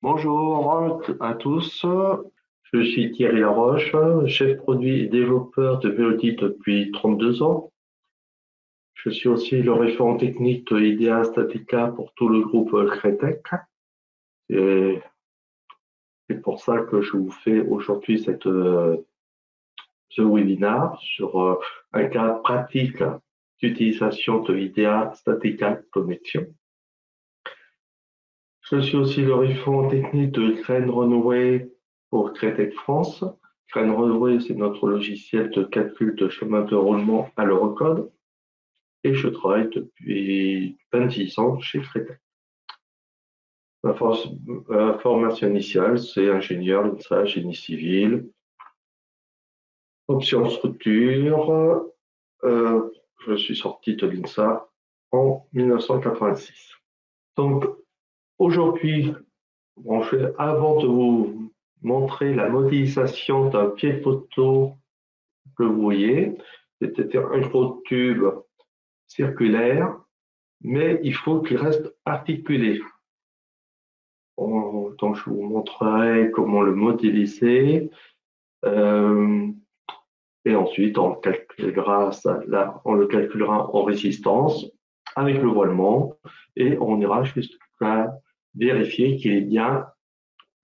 Bonjour à tous, je suis Thierry Laroche, chef produit et développeur de Mélodie depuis 32 ans. Je suis aussi le référent technique de IDEA Statica pour tout le groupe Cretec. Et c'est pour ça que je vous fais aujourd'hui ce webinaire sur un cas pratique d'utilisation de IDEA Statica Connexion. Je suis aussi le référent technique de Crane Runway pour Cretec France. Crane Runway, c'est notre logiciel de calcul de chemin de roulement à l'eurocode. Et je travaille depuis 26 ans chez Cretec. Ma formation initiale, c'est ingénieur, l'INSA, génie civil, option structure. Je suis sorti de l'INSA en 1986. Donc, aujourd'hui, avant de vous montrer la modélisation d'un pied de poteau que vous voyez, c'était un gros tube circulaire, mais il faut qu'il reste articulé. Donc, je vous montrerai comment le modéliser. Et ensuite, on le calculera en résistance avec le voilement et on ira jusqu'à vérifier qu'il est bien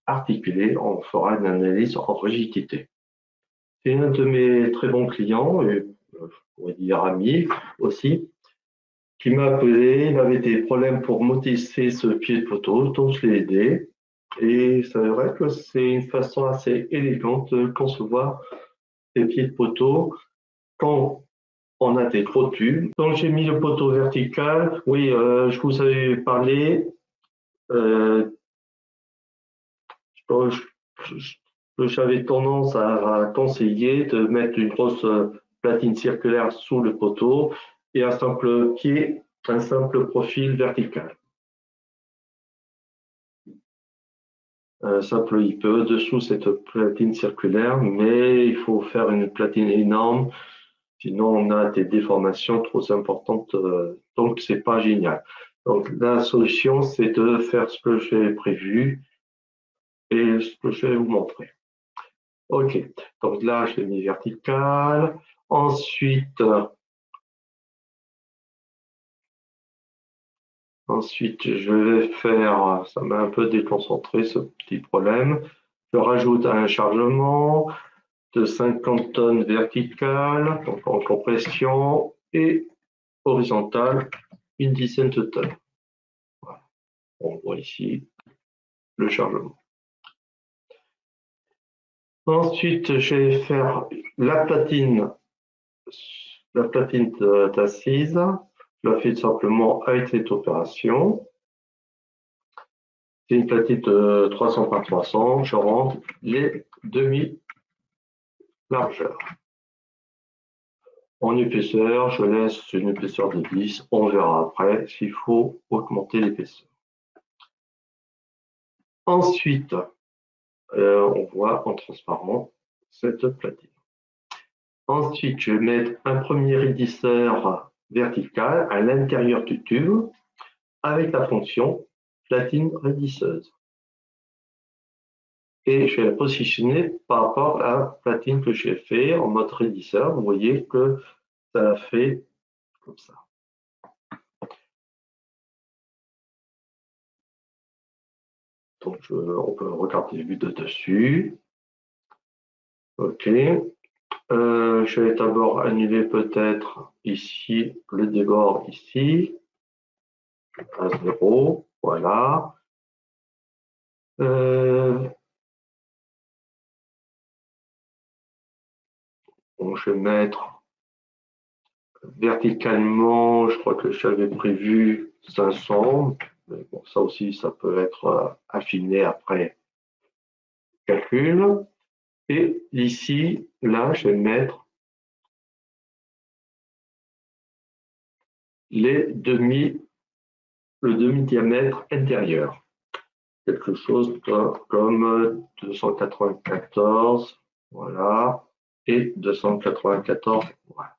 articulé. On fera une analyse en rigidité. C'est un de mes très bons clients, et je pourrais dire amis aussi, qui m'a appelé. Il avait des problèmes pour modéliser ce pied de poteau, donc je l'ai aidé. Et c'est vrai que c'est une façon assez élégante de concevoir des pieds de poteau quand on a des gros tubes. Donc j'ai mis le poteau vertical. Oui, je vous avais parlé. Euh, J'avais tendance à conseiller de mettre une grosse platine circulaire sous le poteau et un simple pied, un simple profil vertical. Simple IP dessous cette platine circulaire, mais il faut faire une platine énorme, sinon on a des déformations trop importantes, donc c'est pas génial. Donc la solution, c'est de faire ce que j'ai prévu et ce que je vais vous montrer. Ok, donc là, je l'ai mis vertical. Ensuite, je vais faire, ça m'a un peu déconcentré ce petit problème. Je rajoute un chargement de 50 tonnes verticales, donc en compression, et horizontale, une dizaine de tonnes. Voilà. On voit ici le chargement. Ensuite, je vais faire la platine d'assise. Je la fais simplement avec cette opération. C'est une platine de 300 par 300. Je rentre les demi-largeurs. En épaisseur, je laisse une épaisseur de 10. On verra après s'il faut augmenter l'épaisseur. Ensuite, on voit en transparent cette platine. Ensuite, je vais mettre un premier raidisseur vertical à l'intérieur du tube avec la fonction platine raidisseuse. Et je vais la positionner par rapport à la platine que j'ai fait en mode raidisseur. Vous voyez que ça a fait comme ça. Donc, on peut regarder les vues de dessus. OK. Je vais d'abord annuler peut-être ici le débord ici à 0. Voilà. Bon, je vais mettre verticalement, je crois que j'avais prévu 500. Mais bon, ça aussi, ça peut être affiné après calcul. Et ici, là, je vais mettre le demi-diamètre intérieur. Quelque chose comme 294, voilà, et 294, voilà.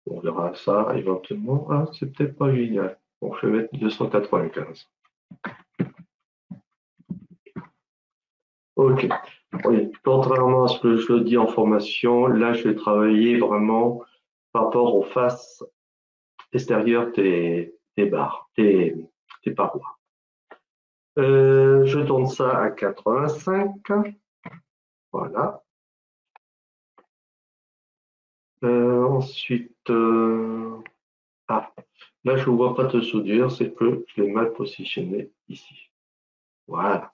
On verra ça éventuellement. Ah, c'est peut-être pas génial. Bon, je vais mettre 295. Ok. Oui. Contrairement à ce que je dis en formation, là, je vais travailler vraiment par rapport aux faces extérieures des barres, des parois. Je tourne ça à 85. Voilà. Ensuite, là, je ne vois pas de soudure, c'est que je l'ai mal positionné ici. Voilà.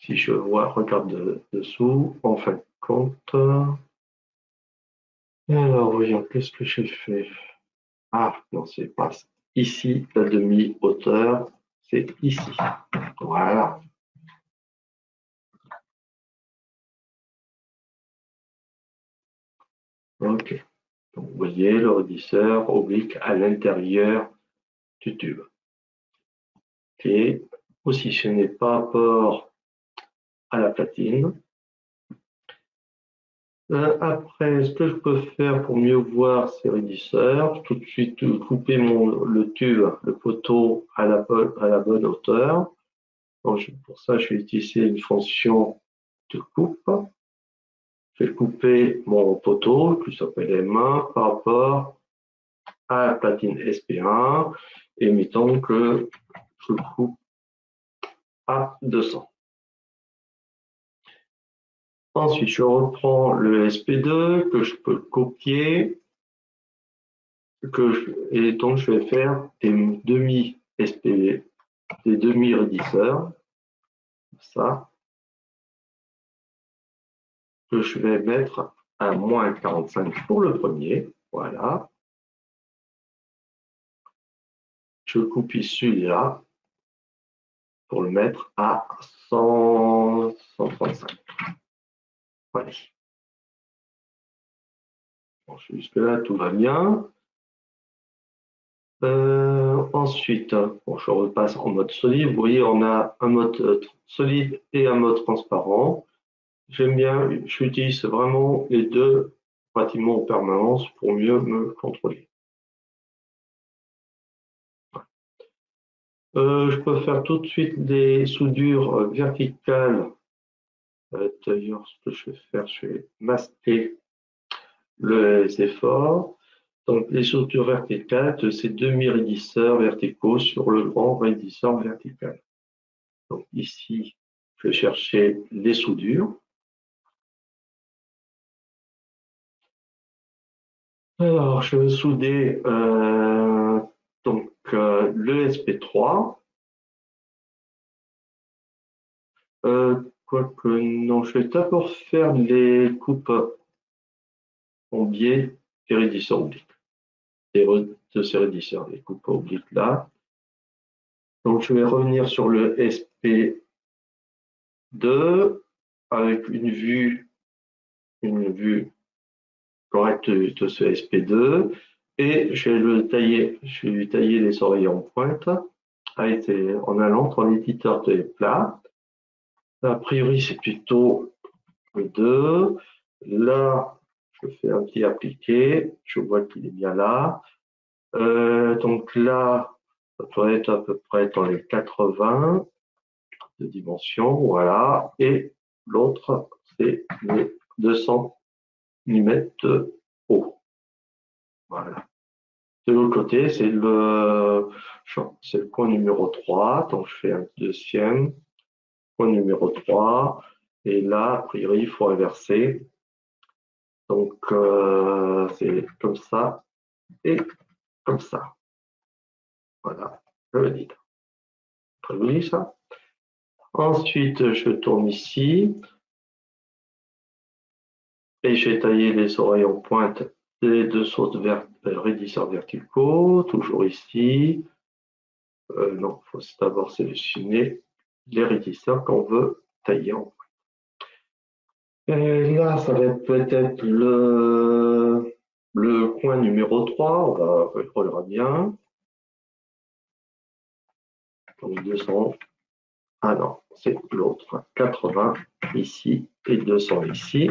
Si je vois, regarde dessous, en fin de compte. Alors, voyons, qu'est-ce que j'ai fait? Ah, non, c'est pas ici, la demi-hauteur, c'est ici. Voilà. Ok. Donc, vous voyez le redisseur oblique à l'intérieur du tube. Qui est positionné par rapport à la platine. Après, ce que je peux faire pour mieux voir ces redisseurs, tout de suite couper le tube, le poteau à la bonne hauteur. Donc, pour ça, je vais utiliser une fonction de coupe. Je vais couper mon poteau, qui s'appelle M1, par rapport à la platine SP1, et mettons que je coupe à 200. Ensuite, je reprends le SP2 que je peux copier et donc je vais faire des demi-SP, des demi-redisseurs, ça, que je vais mettre à moins 45 pour le premier, voilà. Je coupe celui-là pour le mettre à 135. Voilà. Bon, jusque-là, tout va bien. Ensuite, bon, je repasse en mode solide. Vous voyez, on a un mode solide et un mode transparent. J'aime bien, j'utilise vraiment les deux pratiquement en permanence pour mieux me contrôler. Je peux faire tout de suite des soudures verticales. D'ailleurs, ce que je vais faire, je vais masquer les efforts. Donc, les soudures verticales de ces demi-raidisseurs verticaux sur le grand raidisseur vertical. Donc, ici, je vais chercher les soudures. Alors, je vais souder le SP3. Quoique non, je vais d'abord faire les coupes en biais des raidisseurs obliques. De ces raidisseurs, les coupes obliques là. Donc, je vais revenir sur le SP2 avec une vue correcte de ce SP2 et je vais lui tailler les oreilles en pointe en allant entre l'éditeur de plat. A priori, c'est plutôt le 2. Là, je fais un petit appliqué, je vois qu'il est bien là. Donc là, ça doit être à peu près dans les 80 de dimension, voilà. Et l'autre, c'est les 200 mm de haut. Voilà. De l'autre côté, c'est le point numéro 3. Donc, je fais un deuxième point numéro 3. Et là, a priori, il faut inverser. Donc, c'est comme ça et comme ça. Voilà, je le dis. Très joli ça. Ensuite, je tourne ici et j'ai taillé les oreilles en pointe des deux sautes raidisseurs verticaux, toujours ici. Non, il faut d'abord sélectionner les raidisseurs qu'on veut tailler en pointe. Et là, ça va être peut-être le coin numéro 3, on verra bien. Donc 200. Ah non, c'est l'autre. 80 ici et 200 ici.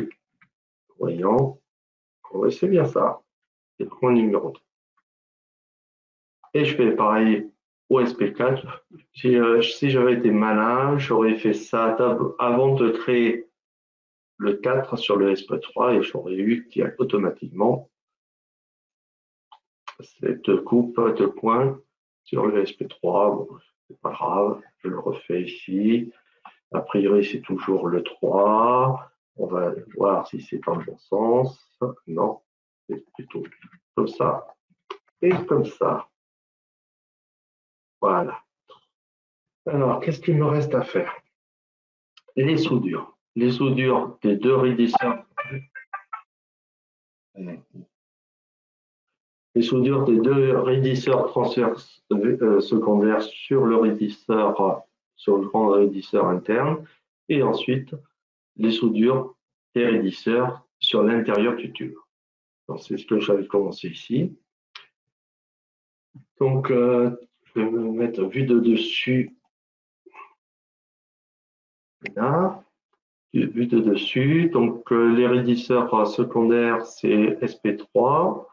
Voyons. Ouais, c'est bien ça. C'est le point numéro 3. Et je fais pareil au SP4. Si j'avais été malin, j'aurais fait ça avant de créer le 4 sur le SP3 et j'aurais eu automatiquement cette coupe de points sur le SP3. Bon, c'est pas grave, je le refais ici. A priori, c'est toujours le 3. On va voir si c'est dans le bon sens. Non, c'est plutôt comme ça et comme ça. Voilà. Alors, qu'est-ce qu'il me reste à faire? Les soudures. Les soudures des deux raidisseurs. Les soudures des deux raidisseurs transverses secondaires sur le raidisseur, sur le grand raidisseur interne. Et ensuite, les soudures des raidisseurs sur l'intérieur du tube. C'est ce que j'avais commencé ici. Donc, je vais me mettre vue de dessus. Là, vue de dessus. Donc, les raidisseurs secondaires, c'est SP3.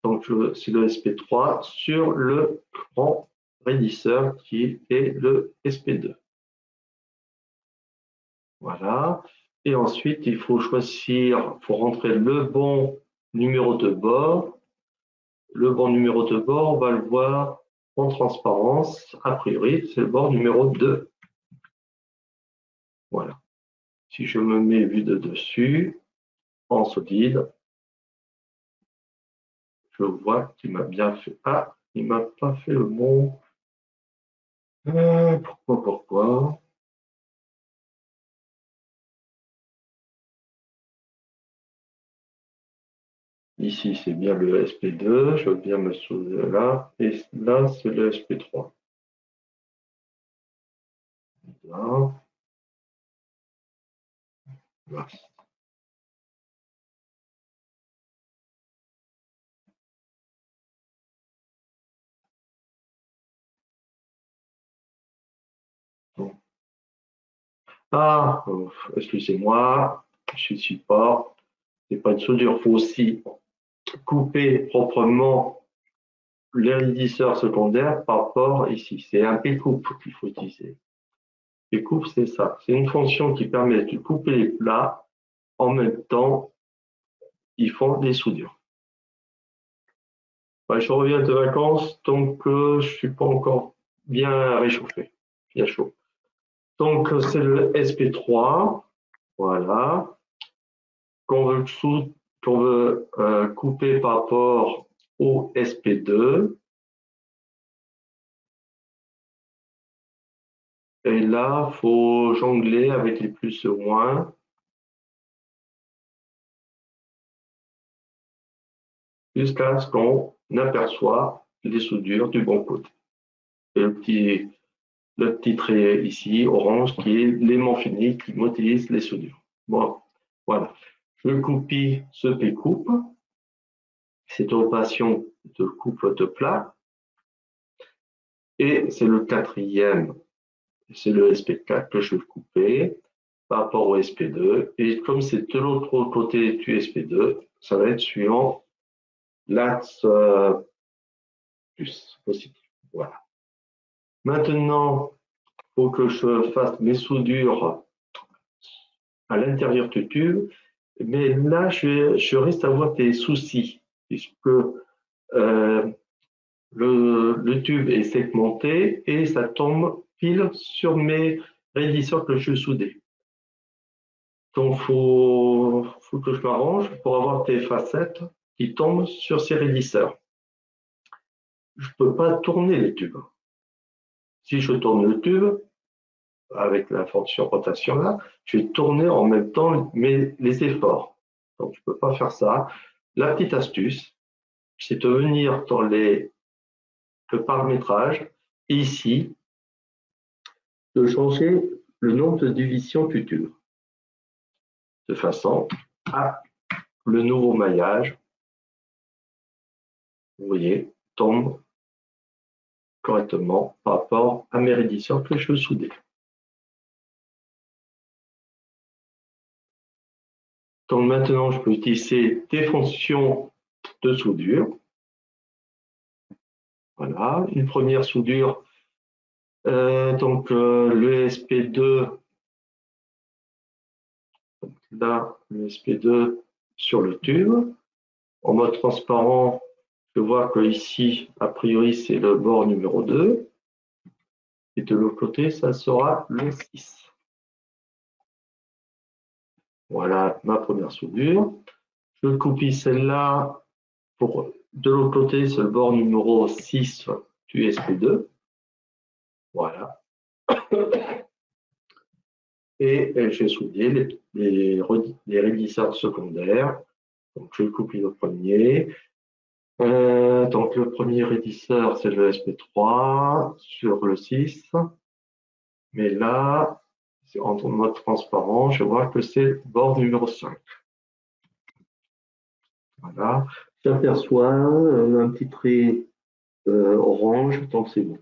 Donc, c'est le SP3 sur le grand raidisseur qui est le SP2. Voilà. Et ensuite, il faut choisir, il faut rentrer le bon numéro de bord. Le bord numéro de bord, on va le voir en transparence. A priori, c'est le bord numéro 2. Voilà. Si je me mets vue de dessus, en solide, je vois qu'il m'a bien fait. Ah, il m'a pas fait le bon. Pourquoi? Ici, c'est bien le SP2, je veux bien me souvenir là, et là, c'est le SP3. Là, là. Ah, excusez-moi, je suis support, c'est pas une soudure, il faut aussi couper proprement les raidisseurs secondaires par rapport ici. C'est un P-coupe qu'il faut utiliser. P-coupe, c'est ça. C'est une fonction qui permet de couper les plats en même temps, ils font des soudures. Ouais, je reviens de vacances, donc je suis pas encore bien réchauffé, bien chaud. Donc c'est le SP3, voilà, qu'on veut couper par rapport au SP2. Et là, faut jongler avec les plus ou moins jusqu'à ce qu'on aperçoit les soudures du bon côté. Et le petit trait ici, orange, qui est l'aimant fini qui modélise les soudures. Bon, voilà. Je copie ce P-coupe, cette opération de coupe de plat, et c'est le quatrième, c'est le SP4 que je vais couper par rapport au SP2, et comme c'est de l'autre côté du SP2, ça va être suivant l'axe plus positif. Voilà. Maintenant, il faut que je fasse mes soudures à l'intérieur du tube, mais là, je risque d'avoir des soucis, puisque le tube est segmenté et ça tombe pile sur mes raidisseurs que je soudais. Donc, faut que je m'arrange pour avoir des facettes qui tombent sur ces raidisseurs. Je ne peux pas tourner les tubes. Si je tourne le tube, avec la fonction rotation là, je vais tourner en même temps les efforts. Donc, je ne peux pas faire ça. La petite astuce, c'est de venir dans le paramétrage, et ici, de changer le nombre de divisions du tube, de façon à le nouveau maillage, vous voyez, tombe correctement par rapport à mes raidisseurs que je soudais. Donc maintenant, je peux utiliser des fonctions de soudure. Voilà, une première soudure. Donc le SP2, là, le SP2 sur le tube. En mode transparent, je vois que ici, a priori, c'est le bord numéro 2. Et de l'autre côté, ça sera le 6. Voilà ma première soudure. Je copie celle-là pour de l'autre côté, c'est le bord numéro 6 du SP2. Voilà. Et j'ai soudé les raidisseurs secondaires. Donc je copie le premier. Donc le premier raidisseur, c'est le SP3 sur le 6. Mais là, en mode transparent, je vois que c'est bord numéro 5. Voilà. J'aperçois un petit trait orange, donc c'est bon.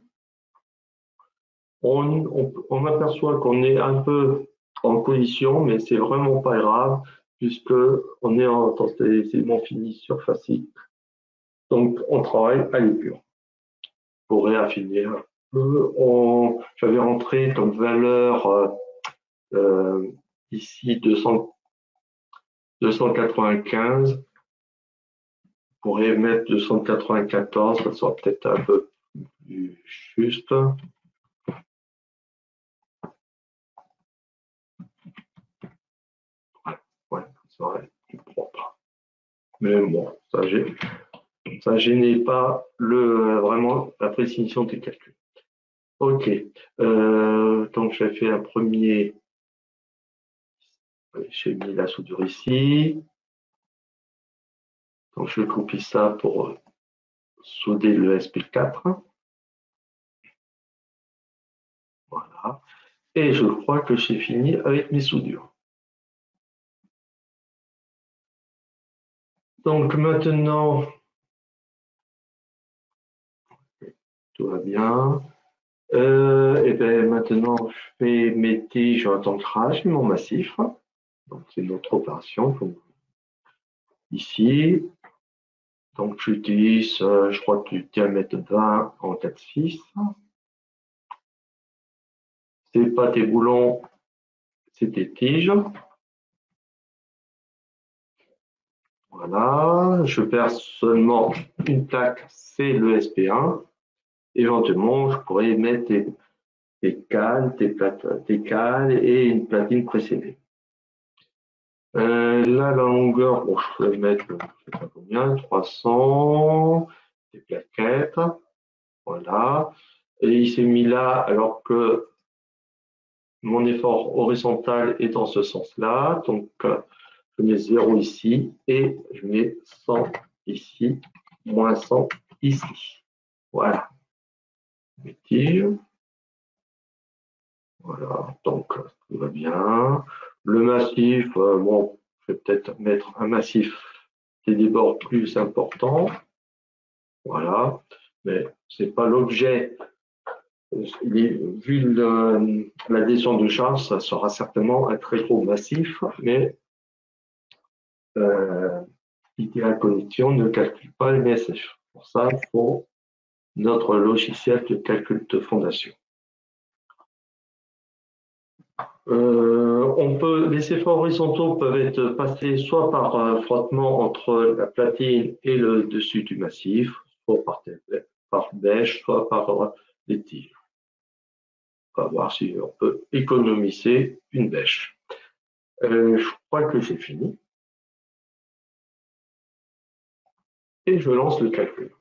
On aperçoit qu'on est un peu en collision, mais c'est vraiment pas grave, puisque on est dans des éléments finis surfaciques. Donc, on travaille à l'épure pour réaffiner un peu. J'avais rentré comme valeur ici 295. On pourrait mettre 294, ça sera peut-être un peu plus juste. Ouais, ça va être plus propre. Mais bon, ça gênait pas vraiment la précision des calculs. Ok, donc j'ai fait un premier, j'ai mis la soudure ici. Donc je copie ça pour souder le SP4. Voilà. Et je crois que j'ai fini avec mes soudures. Donc maintenant, tout va bien. Et bien maintenant, je fais mes tiges d'ancrage et mon massif. Donc c'est notre opération. Ici, donc j'utilise, je crois que du diamètre 20 en 4,6. C'est pas des boulons, c'est des tiges. Voilà, je perce seulement une plaque, c'est le SP1. Éventuellement, je pourrais mettre des cales, des cales et une platine précédée. Là, la longueur, bon, je vais mettre, je sais pas combien, 300, des plaquettes, voilà. Et il s'est mis là alors que mon effort horizontal est dans ce sens-là. Donc, je mets 0 ici et je mets 100 ici, moins 100 ici. Voilà. Mes tiges. Voilà, donc tout va bien. Le massif, bon, je vais peut-être mettre un massif des bords plus important. Voilà, mais c'est pas l'objet. Vu l'adhésion de charge, ça sera certainement un très gros massif, mais l'idéal connexion ne calcule pas le MSF. Pour ça, il faut notre logiciel de calcul de fondation. Les efforts horizontaux peuvent être passés soit par frottement entre la platine et le dessus du massif, soit par bêche, soit par les tiges. On va voir si on peut économiser une bêche. Je crois que j'ai fini. Et je lance le calcul.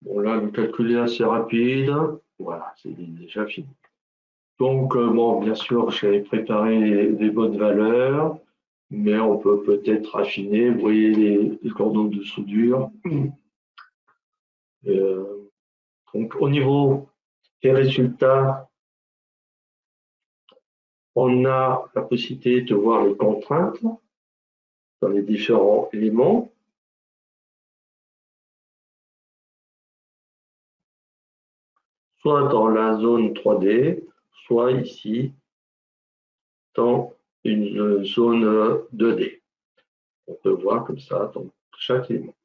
Bon, là, le calcul est assez rapide. Voilà, c'est déjà fini. Donc, bon, bien sûr, j'ai préparé les bonnes valeurs, mais on peut peut-être affiner. Vous voyez les cordons de soudure. Donc, au niveau des résultats, on a la possibilité de voir les contraintes dans les différents éléments. Soit dans la zone 3D, soit ici dans une zone 2D. On peut voir comme ça dans chaque élément.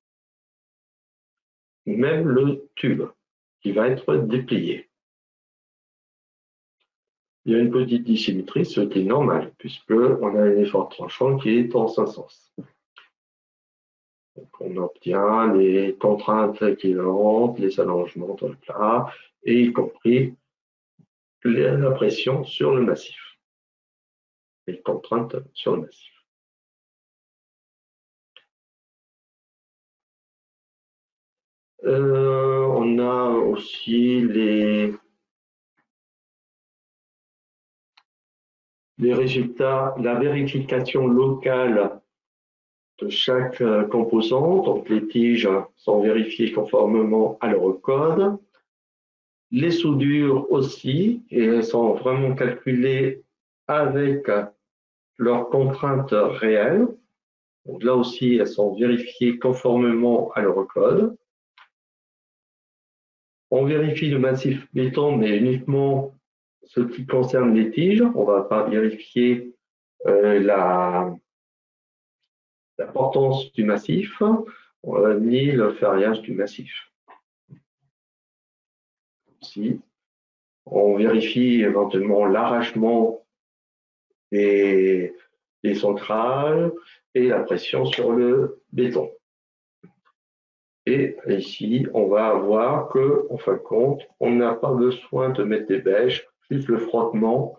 Même le tube qui va être déplié. Il y a une petite dissymétrie, ce qui est normal, puisqu'on a un effort tranchant qui est en un sens. Donc on obtient les contraintes équivalentes, les allongements dans le plat, et y compris la pression sur le massif. Les contraintes sur le massif. On a aussi les résultats, la vérification locale de chaque composant. Donc les tiges sont vérifiées conformément à leur code. Les soudures aussi, et elles sont vraiment calculées avec leurs contraintes réelles. Donc là aussi, elles sont vérifiées conformément à leur code. On vérifie le massif béton, mais uniquement ce qui concerne les tiges. On ne va pas vérifier l'importance du massif, ni le ferriage du massif. Si on vérifie éventuellement l'arrachement des centrales et la pression sur le béton. Et ici, on va voir que, en fin de compte, on n'a pas besoin de mettre des bêches, juste le frottement,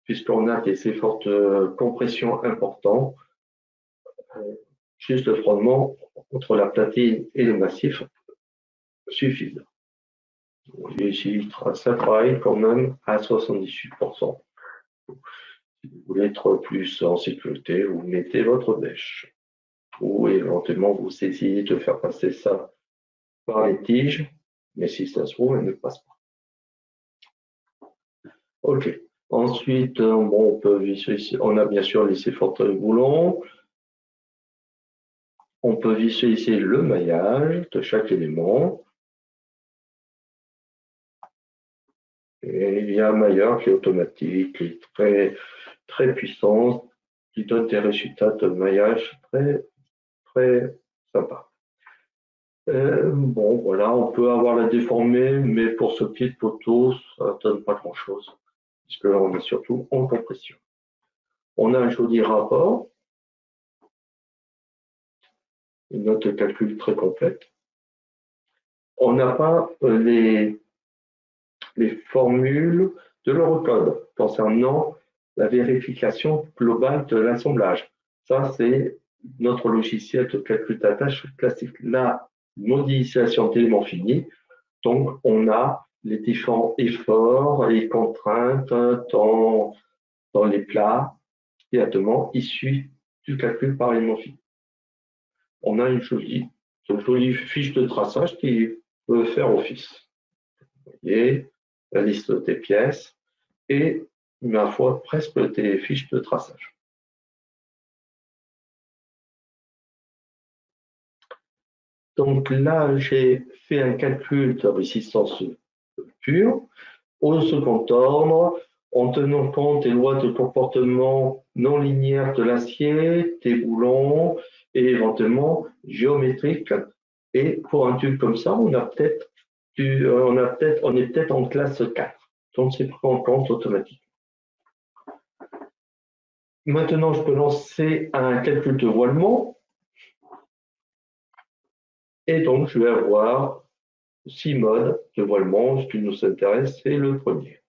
puisqu'on a des efforts de compression importants. Juste le frottement entre la platine et le massif suffit. Et ici, ça travaille quand même à 78%. Si vous voulez être plus en sécurité, vous mettez votre bêche. Ou éventuellement, vous essayez de faire passer ça par les tiges, mais si ça se trouve, elle ne passe pas. Ok. Ensuite, bon, on peut visualiser, on a bien sûr les efforts boulons. On peut visualiser le maillage de chaque élément. Et il y a un maillage qui est automatique, qui est très puissant, qui donne des résultats de maillage très sympa. Bon, voilà, on peut avoir la déformée, mais pour ce pied de poteau, ça ne donne pas grand-chose, puisque là, on est surtout en compression. On a un joli rapport, une note de calcul très complète. On n'a pas les formules de l'Eurocode concernant la vérification globale de l'assemblage. Ça, c'est notre logiciel de calcul d'attache classique. La modélisation d'éléments finis. Donc, on a les différents efforts et contraintes dans les plats directement issus du calcul par élément fini. On a une jolie fiche de traçage qui peut faire office. Vous voyez, la liste des pièces et, ma foi, presque des fiches de traçage. Donc là, j'ai fait un calcul de résistance pure au second ordre en tenant compte des lois de comportement non linéaires de l'acier, des boulons et éventuellement géométriques. Et pour un tube comme ça, on est peut-être en classe 4. Donc c'est pris en compte automatiquement. Maintenant, je peux lancer un calcul de voilement. Et donc, je vais avoir 6 modes de voilement. Ce qui nous intéresse, c'est le premier.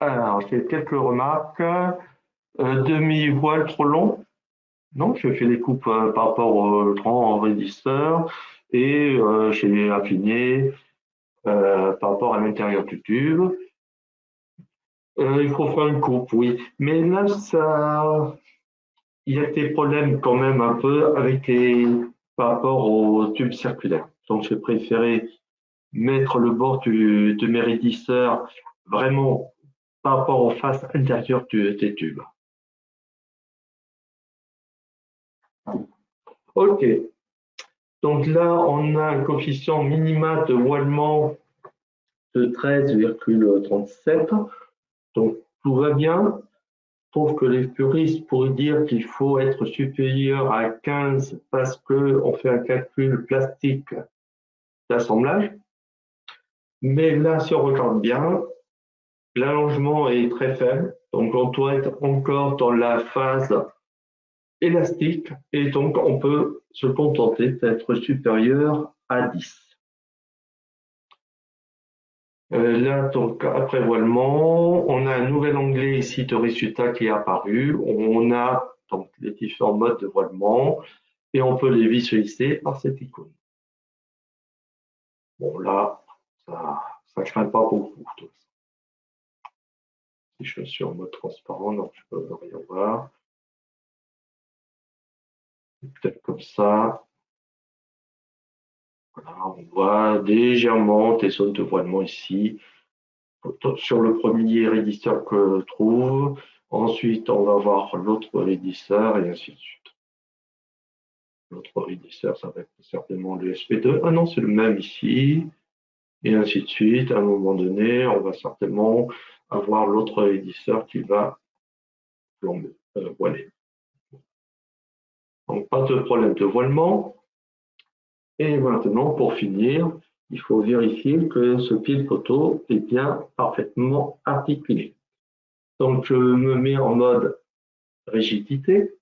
Alors, j'ai quelques remarques. Demi-voile trop long. Non, je fais les coupes par rapport au grand résisteur et j'ai affiné par rapport à l'intérieur du tube. Il faut faire une coupe, oui. Mais là, il y a des problèmes quand même un peu par rapport au tube circulaire. Donc, j'ai préféré mettre le bord de mes résisteurs vraiment par rapport aux faces intérieures des tubes. Ok. Donc là, on a un coefficient minimal de voilement de 13,37. Donc, tout va bien. Sauf que les puristes pourraient dire qu'il faut être supérieur à 15 parce qu'on fait un calcul plastique d'assemblage. Mais là, si on regarde bien, l'allongement est très faible. Donc, on doit être encore dans la phase élastique. Et donc, on peut se contenter d'être supérieur à 10. Là, donc, après voilement, on a un nouvel onglet ici de résultats qui est apparu. On a donc les différents modes de voilement et on peut les visualiser par cette icône. Bon, là, ça ne craint pas beaucoup. Si je suis en mode transparent, donc je peux rien voir. Peut-être comme ça. Voilà, on voit légèrement des zones de voilement ici. Sur le premier raidisseur que je trouve. Ensuite, on va voir l'autre raidisseur et ainsi de suite. L'autre raidisseur, ça va être certainement le SP2. Ah non, c'est le même ici. Et ainsi de suite. À un moment donné, on va certainement avoir l'autre raidisseur qui va voiler. Donc, pas de problème de voilement. Et maintenant, pour finir, il faut vérifier que ce pied de poteau est bien parfaitement articulé. Donc, je me mets en mode rigidité.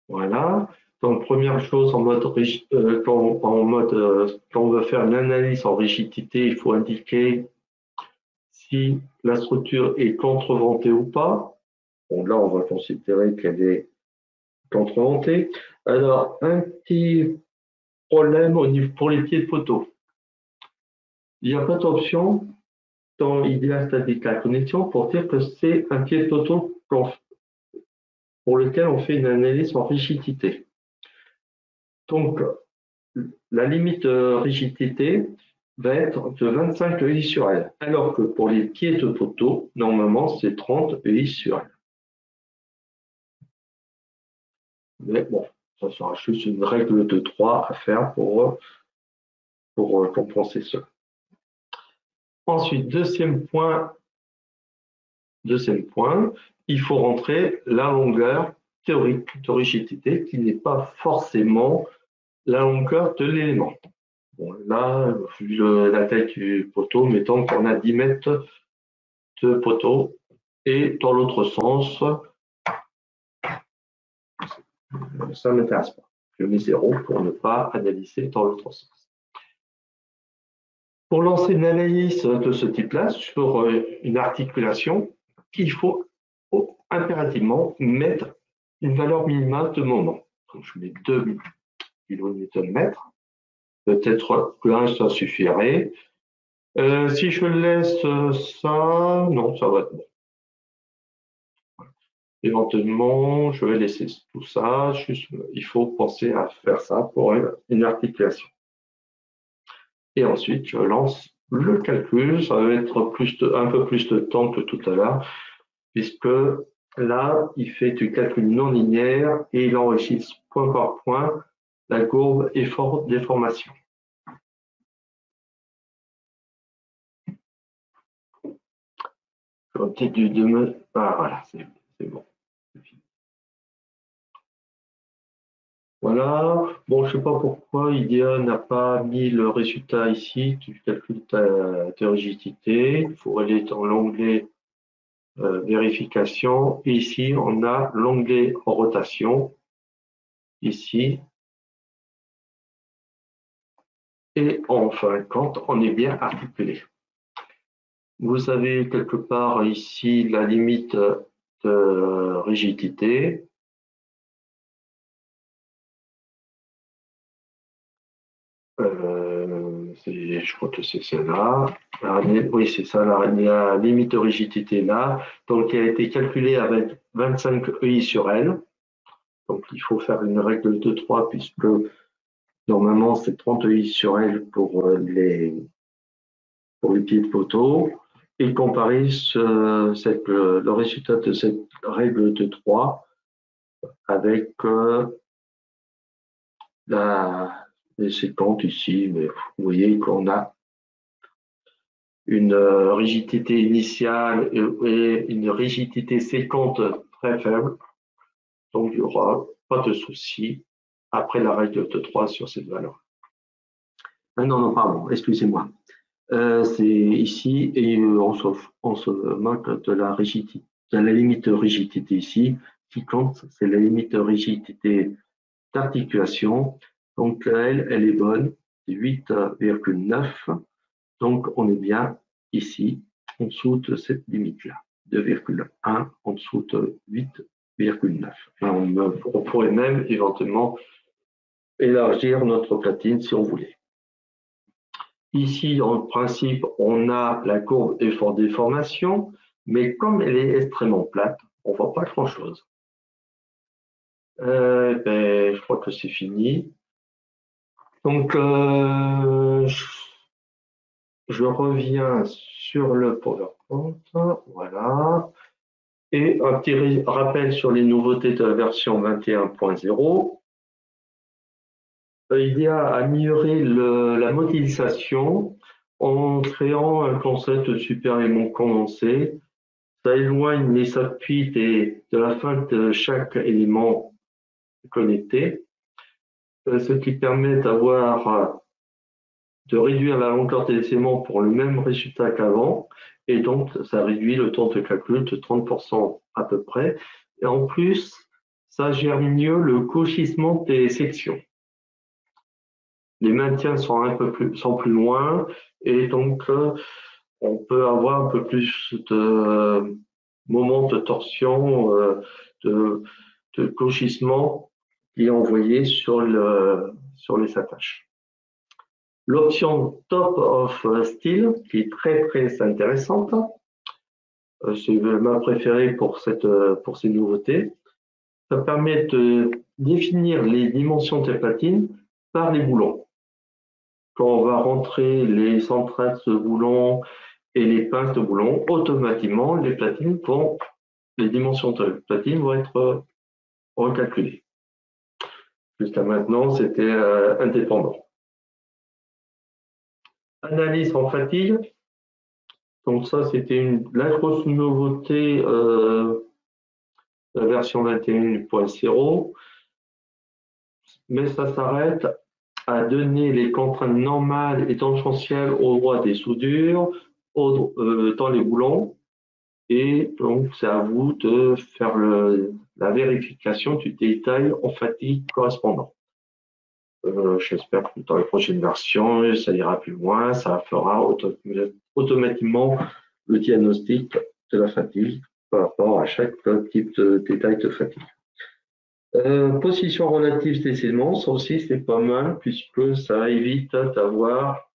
Voilà. Donc, première chose, quand on veut faire une analyse en rigidité, il faut indiquer si la structure est contreventée ou pas. Bon, là, on va considérer qu'elle est contreventée. Alors, un petit problème pour les pieds de poteau. Il n'y a pas d'option dans Ideal Statistical Connection pour dire que c'est un pied de poteau pour lequel on fait une analyse en rigidité. Donc, la limite de rigidité va être de 25 EI sur L, alors que pour les pieds de poteau, normalement, c'est 30 EI sur L. Mais bon, ça sera juste une règle de 3 à faire pour compenser cela. Ensuite, deuxième point, il faut rentrer la longueur théorique de rigidité qui n'est pas forcément la longueur de l'élément. Bon, là, vu la taille du poteau, mettons qu'on a 10 mètres de poteau et dans l'autre sens, ça ne m'intéresse pas. Je mets 0 pour ne pas analyser dans l'autre sens. Pour lancer une analyse de ce type-là sur une articulation, il faut impérativement mettre une valeur minimale de moment. Donc, je mets 2 kN/m. Peut-être que 1, ça suffirait. Si je laisse ça, non, ça va être bon. Éventuellement, je vais laisser tout ça. Juste, il faut penser à faire ça pour une articulation. Et ensuite, je lance le calcul. Ça va être un peu plus de temps que tout à l'heure, puisque là, il fait du calcul non linéaire et il enregistre point par point la courbe effort-déformation. Ah, voilà, c'est bon. Voilà. Bon, je ne sais pas pourquoi IDEA n'a pas mis le résultat ici du calcul de rigidité. Il faut aller dans l'onglet vérification. Et ici, on a l'onglet en rotation. Ici. Et en fin de compte, on est bien articulé. Vous avez quelque part ici la limite de rigidité. Je crois que c'est celle-là. Oui, c'est ça, la limite de rigidité là. Donc, qui a été calculée avec 25 EI sur L. Donc, il faut faire une règle de 3 puisque normalement, c'est 30 EI sur L pour les pieds de poteau. Et comparer le résultat de cette règle de 3 avec les séquentes ici, mais vous voyez qu'on a une rigidité initiale et une rigidité séquente très faible. Donc, il n'y aura pas de souci après la règle de 3 sur cette valeur. Ah non, non, pardon, excusez-moi. C'est ici et on se moque de la rigidité, de la limite de rigidité ici. Ce qui compte, c'est la limite de rigidité d'articulation. Donc, elle est bonne, c'est 8,9. Donc, on est bien ici, en dessous de cette limite-là, 2,1 en dessous de 8,9. On pourrait même éventuellement élargir notre platine si on voulait. Ici, en principe, on a la courbe effort-déformation, mais comme elle est extrêmement plate, on ne voit pas grand-chose. Je crois que c'est fini. Donc, je reviens sur le PowerPoint, voilà. Et un petit rappel sur les nouveautés de la version 21.0. Il y a amélioré la modélisation en créant un concept de super aimant condensé. Ça éloigne les appuis de la fin de chaque élément connecté, ce qui permet de réduire la longueur des aimants pour le même résultat qu'avant, et donc ça réduit le temps de calcul de 30% à peu près. Et en plus, ça gère mieux le gauchissement des sections. Les maintiens sont plus loin, et donc on peut avoir un peu plus de moments de torsion, de gauchissement qui est envoyé sur les attaches. L'option Top of Steel, qui est très très intéressante, c'est ma préférée pour ces nouveautés. Ça permet de définir les dimensions des platines par les boulons. Quand on va rentrer les centrax de boulons et les pinces de boulons, automatiquement les dimensions de platine vont être recalculées. Jusqu'à maintenant, c'était indépendant. Analyse en fatigue. Donc ça, c'était la grosse nouveauté de la version 21.0. Mais ça s'arrête à donner les contraintes normales et tangentielles au droit des soudures dans les boulons. Et donc, c'est à vous de faire la vérification du détail en fatigue correspondant. J'espère que dans les prochaines versions, ça ira plus loin, ça fera automatiquement le diagnostic de la fatigue par rapport à chaque type de détail de fatigue. Position relative des éléments, ça aussi c'est pas mal puisque ça évite d'avoir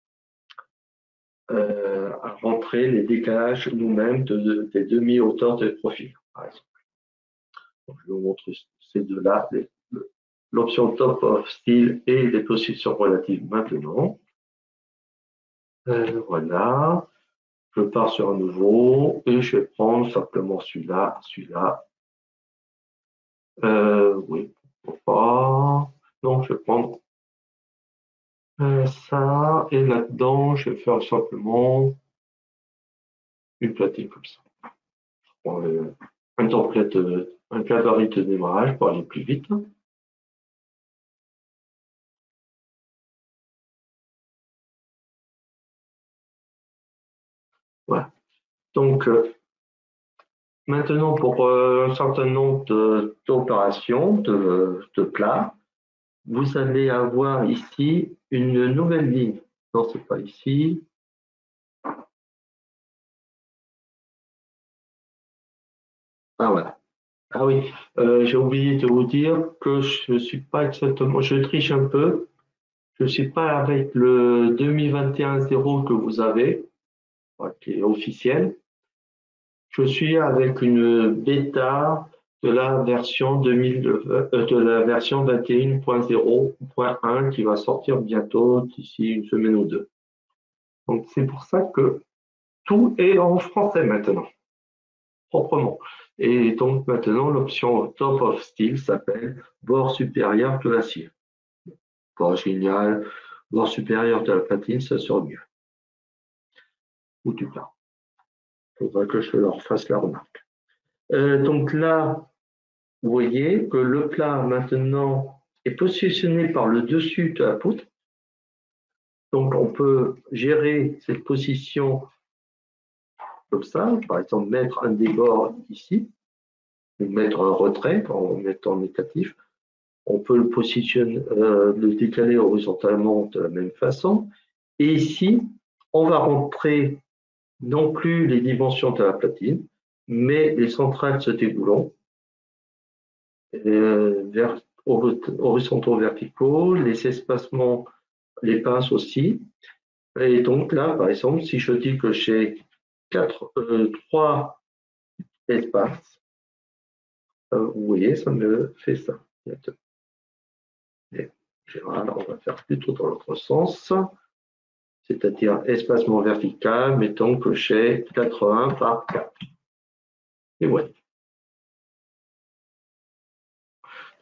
à rentrer les décalages nous-mêmes des demi-hauteurs de profil, par exemple. Donc, je vais vous montrer ces deux-là, l'option Top of Steel et les positions relatives maintenant. Voilà, je pars sur un nouveau et je vais prendre simplement celui-là, oui, pourquoi pas. Donc, je vais prendre ça et là-dedans, je vais faire simplement une platine comme ça. Je prends un template, un gabarit de démarrage pour aller plus vite. Voilà. Donc, maintenant, pour un certain nombre d'opérations, de plats, vous allez avoir ici une nouvelle ligne. Non, c'est pas ici. Ah, voilà. Ah oui, j'ai oublié de vous dire que je ne suis pas exactement, je triche un peu. Je ne suis pas avec le 2021-0 que vous avez, qui est officiel. Je suis avec une bêta de la version 21.0.1 qui va sortir bientôt, d'ici une semaine ou deux. Donc c'est pour ça que tout est en français maintenant, proprement. Et donc maintenant l'option Top of Steel s'appelle bord supérieur de l'acier. pas génial, voire supérieur de la platine, ça serait mieux. Ou du plat. Il faudra que je leur fasse la remarque. Donc là, vous voyez que le plat maintenant est positionné par le dessus de la poutre. Donc on peut gérer cette position comme ça, par exemple mettre un débord ici, ou mettre un retrait en mettant négatif. On peut le positionner, le décaler horizontalement de la même façon. Et ici, on va rentrer non plus les dimensions de la platine, mais les centrales de ce déboulon, horizontaux verticaux, les espacements, les pinces aussi. Et donc là, par exemple, si je dis que j'ai 3 espaces, vous voyez, ça me fait ça. Et alors, on va faire plutôt dans l'autre sens, c'est-à-dire espacement vertical, mettons que j'ai 80 par 4. Et voilà.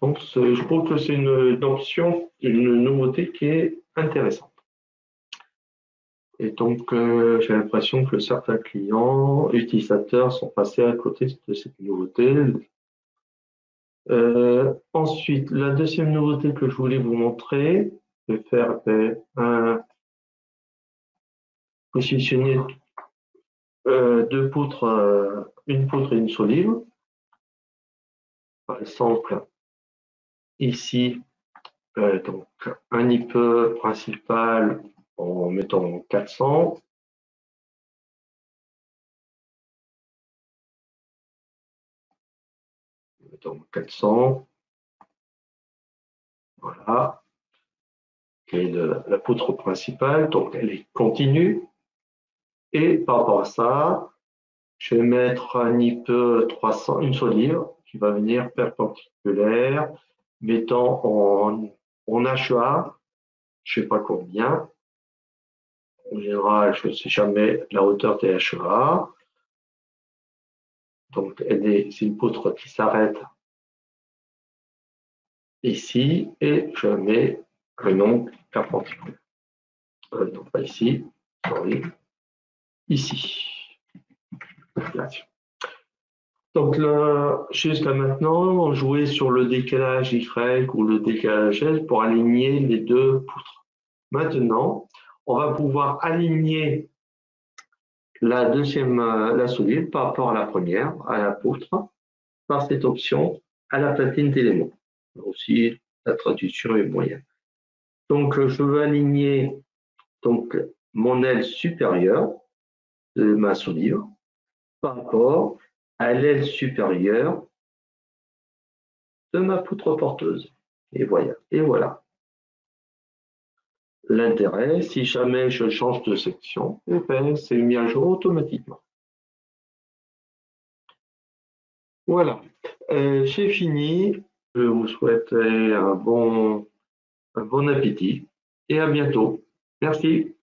Donc, je trouve que c'est une option, une nouveauté qui est intéressante. Et donc, j'ai l'impression que certains clients, utilisateurs sont passés à côté de cette nouveauté. Ensuite, la deuxième nouveauté que je voulais vous montrer, je vais faire positionner deux poutres, une poutre et une solive. Par exemple, ici, donc un IPE principal en mettant 400. Mettons 400. Voilà. Et la poutre principale, donc elle est continue. Et par rapport à ça, je vais mettre un IPE 300, une solive qui va venir perpendiculaire, mettant en HEA, je ne sais pas combien. En général, je ne sais jamais la hauteur des HEA. Donc, c'est une poutre qui s'arrête ici et je mets le nom perpendiculaire. Non, pas ici, sorry, ici. Là. Donc là, jusqu'à maintenant, on jouait sur le décalage Y ou le décalage S pour aligner les deux poutres. Maintenant, on va pouvoir aligner la deuxième, la solive par rapport à la première, à la poutre, par cette option à la platine d'éléments. Aussi, la traduction est moyenne. Donc, je veux aligner donc, mon aile supérieure de ma solive par rapport à l'aile supérieure de ma poutre porteuse. Et voilà. Et voilà. L'intérêt, si jamais je change de section, eh ben, c'est mis à jour automatiquement. Voilà. J'ai fini. Je vous souhaite un bon appétit et à bientôt. Merci.